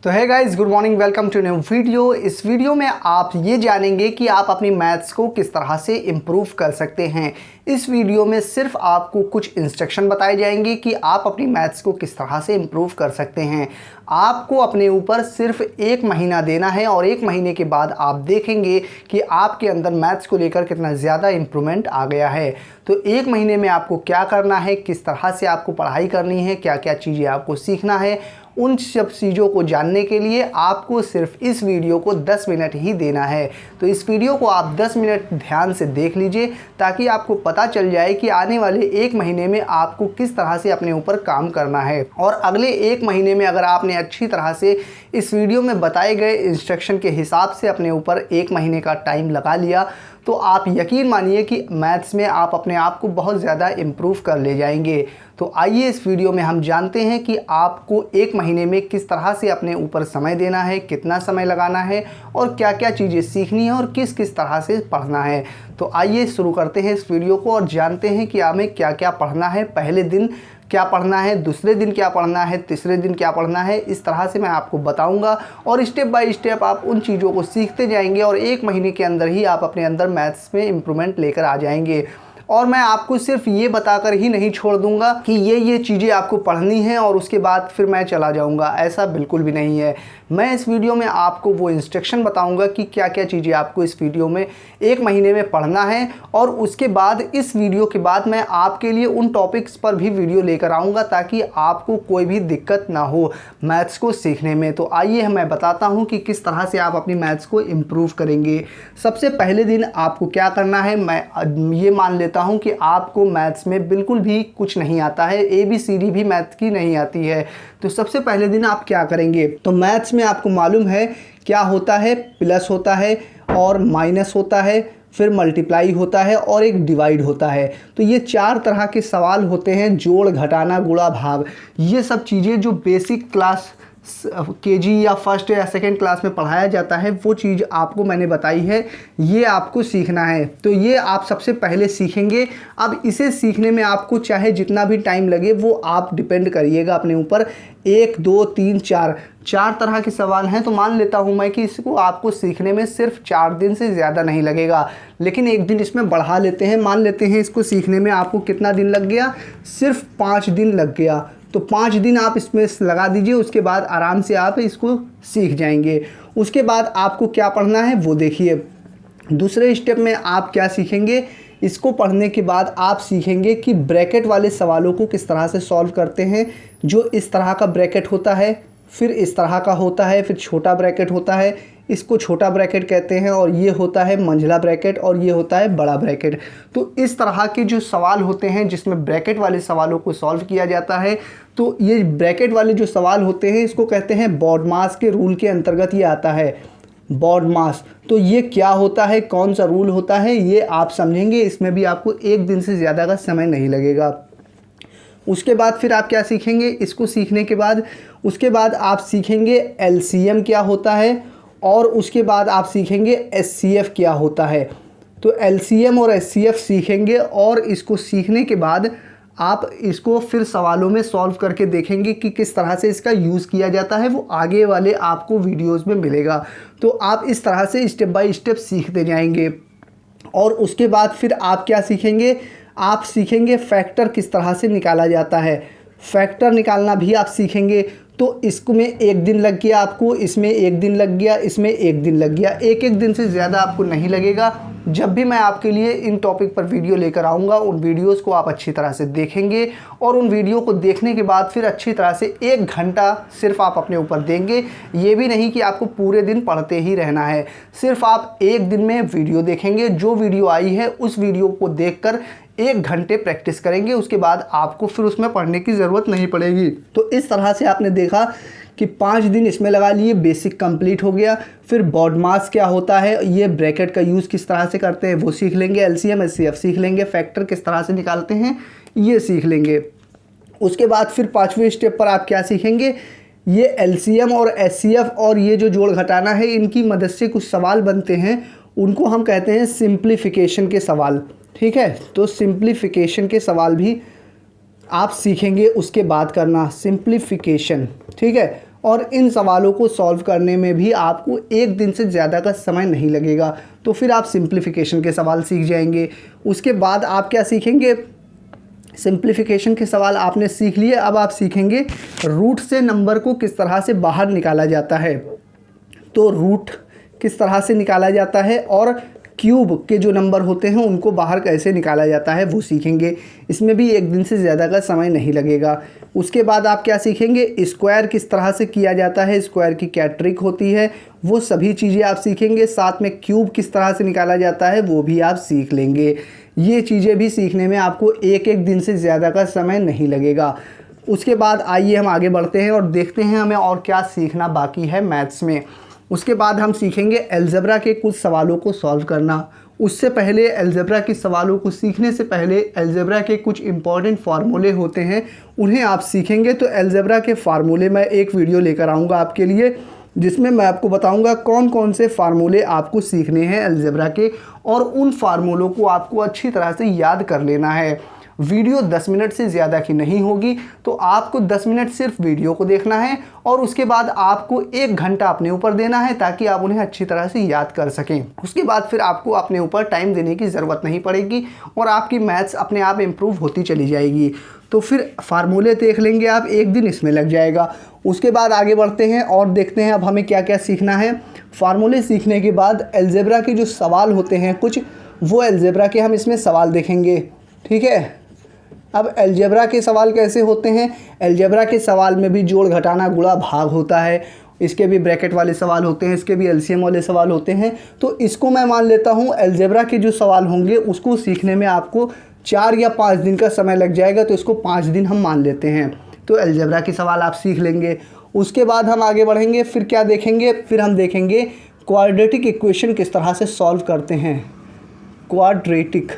तो है guys, good morning, welcome to new video. इस वीडियो में आप ये जानेंगे कि आप अपनी मैथ्स को किस तरह से इम्प्रूव कर सकते हैं। इस वीडियो में सिर्फ आपको कुछ इंस्ट्रक्शन बताए जाएंगे कि आप अपनी मैथ्स को किस तरह से इम्प्रूव कर सकते हैं। आपको अपने ऊपर सिर्फ 1 महीना देना है और 1 महीने के बाद आप देखेंगे कि आपके अंदर मैथ्स को लेकर कितना ज़्यादा इम्प्रूवमेंट आ गया है। तो 1 महीने में आपको क्या करना है, किस तरह से आपको पढ़ाई करनी है, क्या क्या चीज़ें आपको सीखना है, उन सब चीज़ों को जानने के लिए आपको सिर्फ इस वीडियो को 10 मिनट ही देना है। तो इस वीडियो को आप 10 मिनट ध्यान से देख लीजिए ताकि आपको पता चल जाए कि आने वाले 1 महीने में आपको किस तरह से अपने ऊपर काम करना है। और अगले 1 महीने में अगर आपने अच्छी तरह से इस वीडियो में बताए गए इंस्ट्रक्शन के हिसाब से अपने ऊपर 1 महीने का टाइम लगा लिया तो आप यकीन मानिए कि मैथ्स में आप अपने आप को बहुत ज़्यादा इम्प्रूव कर ले जाएंगे। तो आइए इस वीडियो में हम जानते हैं कि आपको 1 महीने में किस तरह से अपने ऊपर समय देना है, कितना समय लगाना है और क्या क्या चीज़ें सीखनी है और किस किस तरह से पढ़ना है। तो आइए शुरू करते हैं इस वीडियो को और जानते हैं कि हमें क्या क्या पढ़ना है। पहले दिन क्या पढ़ना है, दूसरे दिन क्या पढ़ना है, तीसरे दिन क्या पढ़ना है, इस तरह से मैं आपको बताऊंगा और स्टेप बाय स्टेप आप उन चीज़ों को सीखते जाएंगे और 1 महीने के अंदर ही आप अपने अंदर मैथ्स में इम्प्रूवमेंट लेकर आ जाएंगे। और मैं आपको सिर्फ ये बताकर ही नहीं छोड़ दूंगा कि ये चीज़ें आपको पढ़नी है और उसके बाद फिर मैं चला जाऊंगा, ऐसा बिल्कुल भी नहीं है। मैं इस वीडियो में आपको वो इंस्ट्रक्शन बताऊंगा कि क्या क्या चीज़ें आपको इस वीडियो में 1 महीने में पढ़ना है और उसके बाद इस वीडियो के बाद मैं आपके लिए उन टॉपिक्स पर भी वीडियो लेकर आऊँगा ताकि आपको कोई भी दिक्कत ना हो मैथ्स को सीखने में। तो आइए मैं बताता हूँ कि किस तरह से आप अपनी मैथ्स को इम्प्रूव करेंगे। सबसे पहले दिन आपको क्या करना है, मैं ये मान लेता हूं कि आपको मैथ्स में बिल्कुल भी कुछ नहीं आता है, ABCD भी मैथ्स की नहीं आती है। तो सबसे पहले दिन आप क्या करेंगे, तो मैथ्स में आपको मालूम है क्या होता है, प्लस होता है और माइनस होता है, फिर मल्टीप्लाई होता है और एक डिवाइड होता है। तो ये 4 तरह के सवाल होते हैं, जोड़, घटाना, गुणा, भाग। ये सब चीज़ें जो बेसिक क्लास KG या फर्स्ट या सेकेंड क्लास में पढ़ाया जाता है वो चीज़ आपको मैंने बताई है, ये आपको सीखना है। तो ये आप सबसे पहले सीखेंगे। अब इसे सीखने में आपको चाहे जितना भी टाइम लगे वो आप डिपेंड करिएगा अपने ऊपर। 1 2 3 4 तरह के सवाल हैं, तो मान लेता हूं मैं कि इसको आपको सीखने में सिर्फ 4 दिन से ज़्यादा नहीं लगेगा, लेकिन 1 दिन इसमें बढ़ा लेते हैं। मान लेते हैं इसको सीखने में आपको कितना दिन लग गया, सिर्फ 5 दिन लग गया। तो 5 दिन आप इसमें लगा दीजिए, उसके बाद आराम से आप इसको सीख जाएंगे। उसके बाद आपको क्या पढ़ना है वो देखिए। दूसरे स्टेप में आप क्या सीखेंगे, इसको पढ़ने के बाद आप सीखेंगे कि ब्रैकेट वाले सवालों को किस तरह से सॉल्व करते हैं। जो इस तरह का ब्रैकेट होता है, फिर इस तरह का होता है, फिर छोटा ब्रैकेट होता है, इसको छोटा ब्रैकेट कहते हैं, और ये होता है मंझला ब्रैकेट और ये होता है बड़ा ब्रैकेट। तो इस तरह के जो सवाल होते हैं जिसमें ब्रैकेट वाले सवालों को सॉल्व किया जाता है, तो ये ब्रैकेट वाले जो सवाल होते हैं इसको कहते हैं बॉडमास के रूल के अंतर्गत ये आता है, बॉडमास। तो ये क्या होता है, कौन सा रूल होता है, ये आप समझेंगे। इसमें भी आपको 1 दिन से ज़्यादा का समय नहीं लगेगा। उसके बाद फिर आप क्या सीखेंगे, इसको सीखने के बाद उसके बाद आप सीखेंगे LCM क्या होता है और उसके बाद आप सीखेंगे SCF क्या होता है। तो LCM और SCF सीखेंगे और इसको सीखने के बाद आप इसको फिर सवालों में सॉल्व करके देखेंगे कि किस तरह से इसका यूज़ किया जाता है, वो आगे वाले आपको वीडियोस में मिलेगा। तो आप इस तरह से स्टेप बाय स्टेप सीखते जाएंगे। और उसके बाद फिर आप क्या सीखेंगे, आप सीखेंगे फैक्टर किस तरह से निकाला जाता है। फैक्टर निकालना भी आप सीखेंगे। तो इसमें 1 दिन लग गया आपको, इसमें 1 दिन लग गया, इसमें 1 दिन लग गया। 1 दिन से ज़्यादा आपको नहीं लगेगा। जब भी मैं आपके लिए इन टॉपिक पर वीडियो लेकर आऊँगा उन वीडियोस को आप अच्छी तरह से देखेंगे और उन वीडियो को देखने के बाद फिर अच्छी तरह से 1 घंटा सिर्फ आप अपने ऊपर देंगे। ये भी नहीं कि आपको पूरे दिन पढ़ते ही रहना है, सिर्फ आप 1 दिन में वीडियो देखेंगे। जो वीडियो आई है उस वीडियो को देखकर 1 घंटे प्रैक्टिस करेंगे, उसके बाद आपको फिर उसमें पढ़ने की ज़रूरत नहीं पड़ेगी। तो इस तरह से आपने देखा कि 5 दिन इसमें लगा लिए, बेसिक कंप्लीट हो गया। फिर बॉडमास क्या होता है, ये ब्रैकेट का यूज़ किस तरह से करते हैं वो सीख लेंगे, LCM SCF सीख लेंगे, फैक्टर किस तरह से निकालते हैं ये सीख लेंगे। उसके बाद फिर 5वें स्टेप पर आप क्या सीखेंगे, ये LCM और SCF और ये जो जोड़ घटाना है इनकी मदद से कुछ सवाल बनते हैं, उनको हम कहते हैं सिंप्लीफिकेशन के सवाल। ठीक है, तो सिंप्लीफिकेशन के सवाल भी आप सीखेंगे उसके बाद करना, सिंप्लीफिकेशन। ठीक है, और इन सवालों को सॉल्व करने में भी आपको एक दिन से ज़्यादा का समय नहीं लगेगा। तो फिर आप सिंप्लीफिकेशन के सवाल सीख जाएंगे। उसके बाद आप क्या सीखेंगे, सिंप्लीफिकेशन के सवाल आपने सीख लिए, अब आप सीखेंगे रूट से नंबर को किस तरह से बाहर निकाला जाता है। तो रूट किस तरह से निकाला जाता है और क्यूब के जो नंबर होते हैं उनको बाहर कैसे निकाला जाता है वो सीखेंगे। इसमें भी एक दिन से ज़्यादा का समय नहीं लगेगा। उसके बाद आप क्या सीखेंगे, स्क्वायर किस तरह से किया जाता है, स्क्वायर की क्या ट्रिक होती है, वो सभी चीज़ें आप सीखेंगे। साथ में क्यूब किस तरह से निकाला जाता है वो भी आप सीख लेंगे। ये चीज़ें भी सीखने में आपको एक एक दिन से ज़्यादा का समय नहीं लगेगा। उसके बाद आइए हम आगे बढ़ते हैं और देखते हैं हमें और क्या सीखना बाकी है मैथ्स में। उसके बाद हम सीखेंगे अलजेब्रा के कुछ सवालों को सॉल्व करना। उससे पहले अलजेब्रा के सवालों को सीखने से पहले अलजेब्रा के कुछ इंपॉर्टेंट फार्मूले होते हैं, उन्हें आप सीखेंगे। तो अलजेब्रा के फार्मूले मैं एक वीडियो लेकर आऊँगा आपके लिए, जिसमें मैं आपको बताऊंगा कौन कौन से फार्मूले आपको सीखने हैं अलजेब्रा के, और उन फार्मूलों को आपको अच्छी तरह से याद कर लेना है। वीडियो 10 मिनट से ज़्यादा की नहीं होगी, तो आपको 10 मिनट सिर्फ वीडियो को देखना है और उसके बाद आपको 1 घंटा अपने ऊपर देना है ताकि आप उन्हें अच्छी तरह से याद कर सकें। उसके बाद फिर आपको अपने ऊपर टाइम देने की ज़रूरत नहीं पड़ेगी और आपकी मैथ्स अपने आप इम्प्रूव होती चली जाएगी। तो फिर फार्मूले देख लेंगे आप, एक दिन इसमें लग जाएगा। उसके बाद आगे बढ़ते हैं और देखते हैं अब हमें क्या क्या सीखना है। फार्मूले सीखने के बाद अलजेब्रा के जो सवाल होते हैं कुछ, वो अलजेब्रा के हम इसमें सवाल देखेंगे, ठीक है। अब अलजेब्रा के सवाल कैसे होते हैं, अलजेब्रा के सवाल में भी जोड़ घटाना गुणा भाग होता है, इसके भी ब्रैकेट वाले सवाल होते हैं, इसके भी एलसीएम वाले सवाल होते हैं। तो इसको मैं मान लेता हूँ अलजेब्रा के जो सवाल होंगे उसको सीखने में आपको 4 या 5 दिन का समय लग जाएगा, तो इसको 5 दिन हम मान लेते हैं। तो अलजेब्रा के सवाल आप सीख लेंगे। उसके बाद हम आगे बढ़ेंगे, फिर क्या देखेंगे, फिर हम देखेंगे क्वाड्रेटिक इक्वेशन किस तरह से सॉल्व करते हैं। क्वाड्रेटिक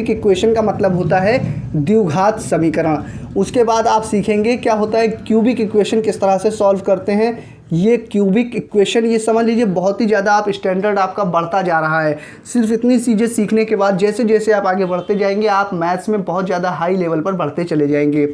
इक्वेशन का मतलब होता है द्विघात समीकरण। उसके बाद आप सीखेंगे क्या होता है क्यूबिक इक्वेशन किस तरह से सॉल्व करते हैं। ये क्यूबिक इक्वेशन, ये समझ लीजिए बहुत ही ज़्यादा आप स्टैंडर्ड आपका बढ़ता जा रहा है। सिर्फ इतनी चीज़ें सीखने के बाद जैसे जैसे आप आगे बढ़ते जाएंगे आप मैथ्स में बहुत ज़्यादा हाई लेवल पर बढ़ते चले जाएंगे।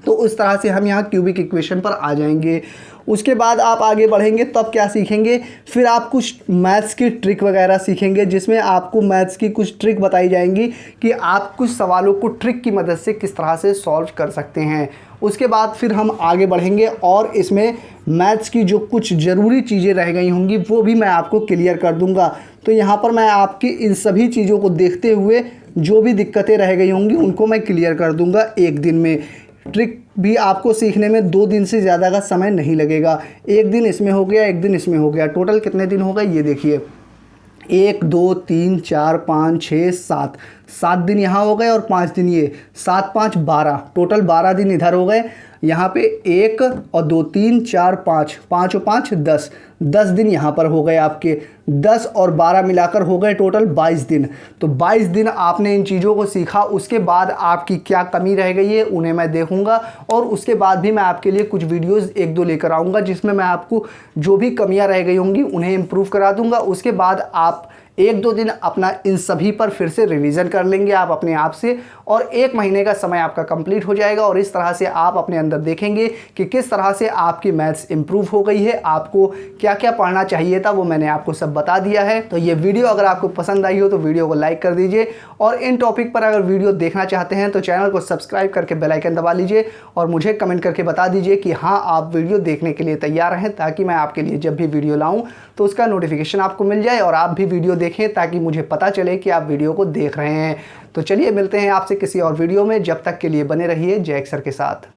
तो उस तरह से हम यहाँ क्यूबिक इक्वेशन पर आ जाएंगे। उसके बाद आप आगे बढ़ेंगे तब क्या सीखेंगे, फिर आप कुछ मैथ्स की ट्रिक वगैरह सीखेंगे, जिसमें आपको मैथ्स की कुछ ट्रिक बताई जाएंगी कि आप कुछ सवालों को ट्रिक की मदद से किस तरह से सॉल्व कर सकते हैं। उसके बाद फिर हम आगे बढ़ेंगे और इसमें मैथ्स की जो कुछ ज़रूरी चीज़ें रह गई होंगी वो भी मैं आपको क्लियर कर दूंगा। तो यहाँ पर मैं आपकी इन सभी चीज़ों को देखते हुए जो भी दिक्कतें रह गई होंगी उनको मैं क्लियर कर दूंगा एक दिन में। ट्रिक भी आपको सीखने में 2 दिन से ज़्यादा का समय नहीं लगेगा। एक दिन इसमें हो गया, एक दिन इसमें हो गया, टोटल कितने दिन हो गए ये देखिए, 1 2 3 4 5 6 7 7 दिन यहाँ हो गए और 5 दिन ये, 7 5 12, टोटल 12 दिन इधर हो गए। यहाँ पे 1 और 2 3 4 5 5 और 5 10 दिन यहाँ पर हो गए आपके, 10 और 12 मिलाकर हो गए टोटल 22 दिन। तो 22 दिन आपने इन चीज़ों को सीखा। उसके बाद आपकी क्या कमी रह गई है उन्हें मैं देखूंगा और उसके बाद भी मैं आपके लिए कुछ वीडियोस 1-2 लेकर आऊँगा जिसमें मैं आपको जो भी कमियाँ रह गई होंगी उन्हें इम्प्रूव करा दूँगा। उसके बाद आप 1-2 दिन अपना इन सभी पर फिर से रिवीजन कर लेंगे आप अपने आप से और 1 महीने का समय आपका कंप्लीट हो जाएगा। और इस तरह से आप अपने अंदर देखेंगे कि किस तरह से आपकी मैथ्स इंप्रूव हो गई है। आपको क्या क्या पढ़ना चाहिए था वो मैंने आपको सब बता दिया है। तो ये वीडियो अगर आपको पसंद आई हो तो वीडियो को लाइक कर दीजिए और इन टॉपिक पर अगर वीडियो देखना चाहते हैं तो चैनल को सब्सक्राइब करके बेल आइकन दबा लीजिए और मुझे कमेंट करके बता दीजिए कि हाँ आप वीडियो देखने के लिए तैयार हैं, ताकि मैं आपके लिए जब भी वीडियो लाऊं तो उसका नोटिफिकेशन आपको मिल जाए और आप भी वीडियो देखें ताकि मुझे पता चले कि आप वीडियो को देख रहे हैं। तो चलिए मिलते हैं आपसे किसी और वीडियो में, जब तक के लिए बने रहिए जय अक्षर के साथ।